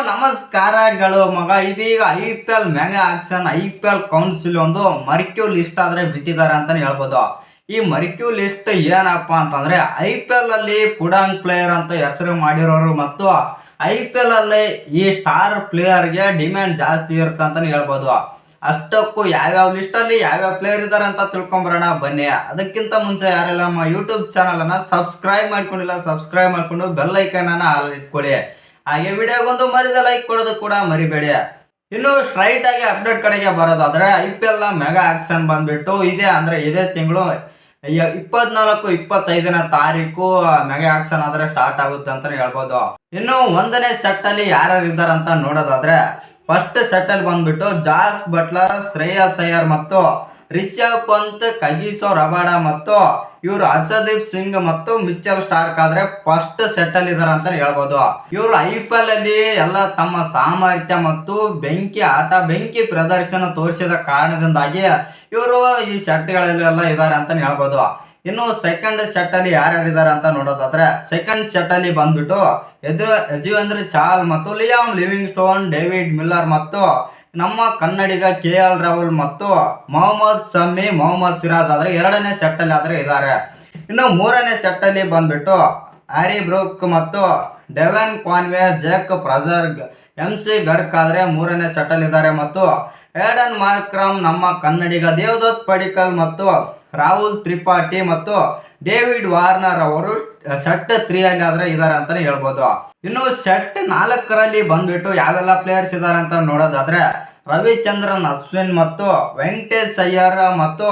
ನಮಸ್ಕಾರಗಳು ಮಗ. ಇದೀಗ IPL mega auction IPL council ಒಂದು ಮರ್ಕ್ಯೂ ಲಿಸ್ಟ್ ಆದ್ರೆ ಬಿಟ್ಟಿದ್ದಾರೆ ಅಂತಾನೆ ಹೇಳ್ಬೋದು. ಈ ಮರ್ಕ್ಯೂ ಲಿಸ್ಟ್ ಏನಪ್ಪಾ ಅಂತಂದ್ರೆ IPL ಅಲ್ಲಿ ಪುಡಾಂಗ್ ಪ್ಲೇಯರ್ ಅಂತ ಹೆಸರು ಮಾಡಿರೋರು ಮತ್ತು IPL ಅಲ್ಲಿ ಈ ಸ್ಟಾರ್ ಪ್ಲೇಯರ್ಗೆ ಡಿಮ್ಯಾಂಡ್ ಜಾಸ್ತಿ ಇರುತ್ತೆ ಅಂತಾನೆ ಹೇಳ್ಬೋದು. ಅಷ್ಟಕ್ಕೂ ಯಾವ್ಯಾವ ಲಿಸ್ಟ್ ಅಲ್ಲಿ ಯಾವ್ಯಾವ ಪ್ಲೇಯರ್ ಇದ್ದಾರೆ ಅಂತ ತಿಳ್ಕೊಂಬರೋಣ ಬನ್ನಿ. ಅದಕ್ಕಿಂತ ಮುಂಚೆ ಯಾರೆಲ್ಲ ನಮ್ಮ ಯೂಟ್ಯೂಬ್ ಚಾನಲ್ ಅನ್ನ ಸಬ್ಸ್ಕ್ರೈಬ್ ಮಾಡ್ಕೊಂಡಿಲ್ಲ ಸಬ್ಸ್ಕ್ರೈಬ್ ಮಾಡ್ಕೊಂಡು ಬೆಲ್ ಐಕನ್ ಅನ್ನ ಆಲ್ ಇಟ್ಕೊಳ್ಳಿ. ಹಾಗೆ ವಿಡಿಯೋಗೊಂದು ಮರಿದ ಲೈಕ್ ಕೊಡೋದು ಕೂಡ ಮರಿಬೇಡಿ. ಇನ್ನು ಸ್ಟ್ರೈಟ್ ಆಗಿ ಅಪ್ಡೇಟ್ ಕಡೆಗೆ ಬರೋದಾದ್ರೆ IPL ನ ಮೆಗಾ ಆಕ್ಷನ್ ಬಂದ್ಬಿಟ್ಟು ಇದೇ ತಿಂಗಳು 24-25ನೇ ತಾರೀಕು ಮೆಗಾ ಆಕ್ಷನ್ ಆದ್ರೆ ಸ್ಟಾರ್ಟ್ ಆಗುತ್ತೆ ಅಂತಾನೆ ಹೇಳ್ಬೋದು. ಇನ್ನು ಒಂದನೇ ಸೆಟ್ ಅಲ್ಲಿ ಯಾರ್ಯಾರು ಇದ್ದಾರೆ ಅಂತ ನೋಡೋದಾದ್ರೆ ಫಸ್ಟ್ ಸೆಟ್ ಅಲ್ಲಿ ಬಂದ್ಬಿಟ್ಟು ಜಾಸ್ ಬಟ್ಲರ್, ಶ್ರೇಯಸ್ ಅಯ್ಯರ್ ಮತ್ತು ರಿಷಬ್ ಪಂತ್, ಕಗಿಸೋ ರಬಾಡ ಮತ್ತು ಇವರು ಹರ್ಷದೀಪ್ ಸಿಂಗ್ ಮತ್ತು ಮಿಚೆಲ್ ಸ್ಟಾರ್ಕ್ ಆದ್ರೆ ಫಸ್ಟ್ ಸೆಟ್ ಅಲ್ಲಿ ಇದಾರೆ ಅಂತ ಹೇಳ್ಬೋದು. ಇವರು IPL ಅಲ್ಲಿ ಎಲ್ಲ ತಮ್ಮ ಸಾಮರ್ಥ್ಯ ಮತ್ತು ಬೆಂಕಿ ಪ್ರದರ್ಶನ ತೋರಿಸಿದ ಕಾರಣದಿಂದಾಗಿ ಇವರು ಈ ಸೆಟ್ಗಳಲ್ಲೆಲ್ಲ ಇದ್ದಾರೆ ಅಂತ ಹೇಳ್ಬೋದು. ಇನ್ನು ಸೆಕೆಂಡ್ ಸೆಟ್ ಅಲ್ಲಿ ಯಾರ್ಯಾರು ಇದ್ದಾರೆ ಅಂತ ನೋಡೋದಾದ್ರೆ ಸೆಕೆಂಡ್ ಸೆಟ್ ಅಲ್ಲಿ ಬಂದ್ಬಿಟ್ಟು ಯಜುವೇಂದ್ರ ಚಾಹಲ್ ಮತ್ತು Liam living stone, David Miller ಮತ್ತು ನಮ್ಮ ಕನ್ನಡಿಗ KL ರಾಹುಲ್ ಮತ್ತು ಮೊಹಮ್ಮದ್ ಶಮಿ, ಮೊಹಮ್ಮದ್ ಸಿರಾಜ್ ಆದ್ರೆ ಎರಡನೇ ಸೆಟ್ ಅಲ್ಲಿ ಆದ್ರೆ ಇದ್ದಾರೆ. ಇನ್ನು ಮೂರನೇ ಸೆಟ್ ಅಲ್ಲಿ ಬಂದ್ಬಿಟ್ಟು ಹ್ಯಾರಿ ಬ್ರೂಕ್ ಮತ್ತು ಡೆವನ್ ಕಾನ್ವೆ, ಜೇಕ್ ಫ್ರಾಜರ್, MC ಗರ್ಕ್ ಆದ್ರೆ ಮೂರನೇ ಸೆಟ್ ಅಲ್ಲಿ ಇದ್ದಾರೆ ಮತ್ತು ಏಡನ್ ಮಾರ್ಕ್ರಮ್, ನಮ್ಮ ಕನ್ನಡಿಗ ದೇವದತ್ ಪಡಿಕಲ್ ಮತ್ತು ರಾಹುಲ್ ತ್ರಿಪಾಠಿ ಮತ್ತು ಡೇವಿಡ್ ವಾರ್ನರ್ ಅವರು ಸೆಟ್ 3 ಅಲ್ಲಿ ಆದ್ರೆ ಇದ್ದಾರೆ ಅಂತಾನೆ ಹೇಳ್ಬೋದು. ಇನ್ನು ಸೆಟ್ 4ರಲ್ಲಿ ಬಂದ್ಬಿಟ್ಟು ಯಾವೆಲ್ಲ ಪ್ಲೇಯರ್ಸ್ ಇದ್ದಾರೆ ಅಂತ ನೋಡೋದಾದ್ರೆ ರವಿಚಂದ್ರನ್ ಅಶ್ವಿನ್ ಮತ್ತು ವೆಂಕಟೇಶ್ ಅಯ್ಯರ್ ಮತ್ತು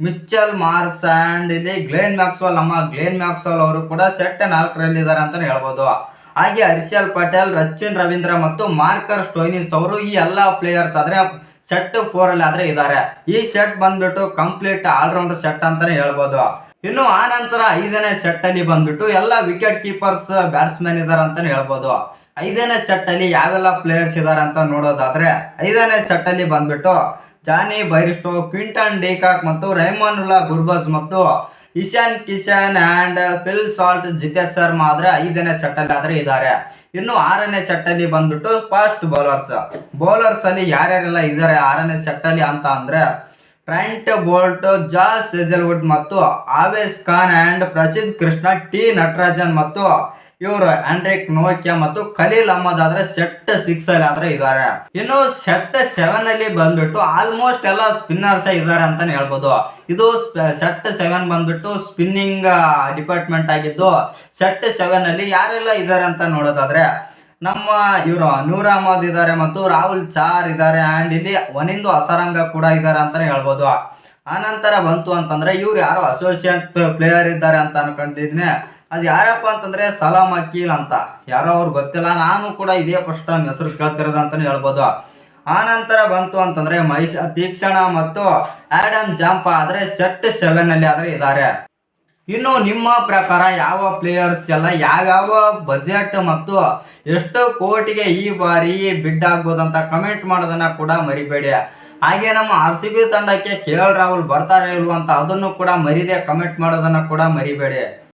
ಮಿಚೆಲ್ ಮಾರ್ಸ್ ಅಂಡ್ ಇಲ್ಲಿ ಗ್ಲೇನ್ ಮ್ಯಾಕ್ಸ್ವೆಲ್, ನಮ್ಮ ಗ್ಲೇನ್ ಮ್ಯಾಕ್ಸ್ವೆಲ್ ಅವರು ಕೂಡ ಸೆಟ್ 4ರಲ್ಲಿ ಇದ್ದಾರೆ ಅಂತಾನೆ ಹೇಳ್ಬೋದು. ಹಾಗೆ ಹರ್ಷಲ್ ಪಟೇಲ್, ರಚಿನ್ ರವೀಂದ್ರ ಮತ್ತು ಮಾರ್ಕರ್ ಸ್ಟೋಯ್ನಿಸ್ ಅವರು ಈ ಎಲ್ಲಾ ಪ್ಲೇಯರ್ಸ್ ಆದ್ರೆ ಸೆಟ್ 4 ಅಲ್ಲಿ ಆದ್ರೆ ಇದ್ದಾರೆ. ಈ ಸೆಟ್ ಬಂದ್ಬಿಟ್ಟು ಕಂಪ್ಲೀಟ್ ಆಲ್ರೌಂಡರ್ ಸೆಟ್ ಅಂತಾನೆ ಹೇಳ್ಬೋದು. ಇನ್ನು ಆ ನಂತರ 5ನೇ ಸೆಟ್ ಅಲ್ಲಿ ಬಂದ್ಬಿಟ್ಟು ಎಲ್ಲ ವಿಕೆಟ್ ಕೀಪರ್ಸ್ ಬ್ಯಾಟ್ಸ್ಮನ್ ಇದಾರೆ ಅಂತಾನೆ ಹೇಳ್ಬೋದು. 5ನೇ ಸೆಟ್ ಅಲ್ಲಿ ಯಾವೆಲ್ಲ ಪ್ಲೇಯರ್ಸ್ ಇದಾರೆ ಅಂತ ನೋಡೋದಾದ್ರೆ 5ನೇ ಸೆಟ್ ಅಲ್ಲಿ ಬಂದ್ಬಿಟ್ಟು ಜಾನಿ ಬೈರಿಸ್ಟೋ, ಕ್ವಿಂಟನ್ ಡಿಕಾಕ್ ಮತ್ತು ರೈಮನ್ಯುಲ್ಲಾ ಗುರ್ಬಸ್ ಮತ್ತು Ishan Kishan and Phil Salt, Jitesh Sharma ಆದ್ರೆ 5ನೇ ಸೆಟ್ ಅಲ್ಲಿ ಆದ್ರೆ ಇದ್ದಾರೆ. ಇನ್ನು 6ನೇ ಸೆಟ್ ಅಲ್ಲಿ ಬಂದ್ಬಿಟ್ಟು ಫಾಸ್ಟ್ ಬೌಲರ್ಸ್ ಅಲ್ಲಿ ಯಾರ್ಯಾರೆಲ್ಲ ಇದ್ದಾರೆ 6ನೇ ಸೆಟ್ ಅಲ್ಲಿ ಅಂತ ಅಂದ್ರೆ ಟ್ರೆಂಟ್ ಬೋಲ್ಟ್, ಜಾಸ್ ಹೇಜಲ್ವುಡ್ ಮತ್ತು ಆವೇಶ್ ಖಾನ್ ಅಂಡ್ ಪ್ರಸಿದ್ಧ ಕೃಷ್ಣ, ಟಿ ನಟರಾಜನ್ ಮತ್ತು ಇವರು ಆಂಡ್ರಿಕ್ ನೋಕಿಯಾ ಮತ್ತು ಖಲೀಲ್ ಅಹ್ಮದ್ ಆದ್ರೆ ಸೆಟ್ 6 ಅಲ್ಲಿ ಆದ್ರೆ ಇದ್ದಾರೆ. ಇನ್ನು ಸೆಟ್ 7 ಅಲ್ಲಿ ಬಂದ್ಬಿಟ್ಟು ಆಲ್ಮೋಸ್ಟ್ ಎಲ್ಲ ಸ್ಪಿನ್ನರ್ಸ್ ಇದ್ದಾರೆ ಅಂತಾನೆ ಹೇಳ್ಬೋದು. ಇದು ಸೆಟ್ 7 ಬಂದ್ಬಿಟ್ಟು ಸ್ಪಿನ್ನಿಂಗ್ ಡಿಪಾರ್ಟ್ಮೆಂಟ್ ಆಗಿದ್ದು ಸೆಟ್ 7 ಅಲ್ಲಿ ಯಾರೆಲ್ಲ ಇದ್ದಾರೆ ಅಂತ ನೋಡೋದಾದ್ರೆ ನಮ್ಮ ಇವರು ನೂರ್ ಅಹಮದ್ ಇದ್ದಾರೆ ಮತ್ತು ರಾಹುಲ್ ಚಾರ್ ಇದ್ದಾರೆ ಅಂಡ್ ಇಲ್ಲಿ ವನಿಂದು ಹಸರಂಗ ಕೂಡ ಇದ್ದಾರೆ ಅಂತಾನೆ ಹೇಳ್ಬೋದು. ಆನಂತರ ಬಂತು ಅಂತಂದ್ರೆ ಇವ್ರು ಯಾರೋ ಅಸೋಸಿಯೇಟ್ ಪ್ಲೇಯರ್ ಇದ್ದಾರೆ ಅಂತ ಅನ್ಕೊಂಡಿದ್ದೀನಿ. ಅದು ಯಾರಪ್ಪ ಅಂತಂದ್ರೆ ಸಲಾಮ್ ಅಕೀಲ್ ಅಂತ, ಯಾರೋ ಅವ್ರು ಗೊತ್ತಿಲ್ಲ, ನಾನು ಕೂಡ ಇದೇ ಫಸ್ಟ್ ಟೈಮ್ ಹೆಸರು ಕೇಳ್ತಿರೋದು ಅಂತಾನೆ ಹೇಳ್ಬೋದು. ಆನಂತರ ಬಂತು ಅಂತಂದ್ರೆ ತೀಕ್ಷಣ ಮತ್ತು ಆಡಮ್ ಜಾಂಪಾ ಆದ್ರೆ ಸೆಟ್ 7 ಅಲ್ಲಿ ಆದ್ರೆ ಇದ್ದಾರೆ. ಇನ್ನು ನಿಮ್ಮ ಪ್ರಕಾರ ಯಾವ ಪ್ಲೇಯರ್ಸ್ ಎಲ್ಲ ಯಾವ್ಯಾವ ಬಜೆಟ್ ಮತ್ತು ಎಷ್ಟು ಕೋಟಿಗೆ ಈ ಬಾರಿ ಬಿಡ್ ಆಗ್ಬೋದು ಅಂತ ಕಮೆಂಟ್ ಮಾಡೋದನ್ನ ಕೂಡ ಮರಿಬೇಡಿ. ಹಾಗೆ ನಮ್ಮ RCB ತಂಡಕ್ಕೆ KL ರಾಹುಲ್ ಬರ್ತಾರೆ ಇಲ್ವಾ ಅಂತ ಅದನ್ನು ಕೂಡ ಮರಿದೆ ಕಮೆಂಟ್ ಮಾಡೋದನ್ನ ಕೂಡ ಮರಿಬೇಡಿ.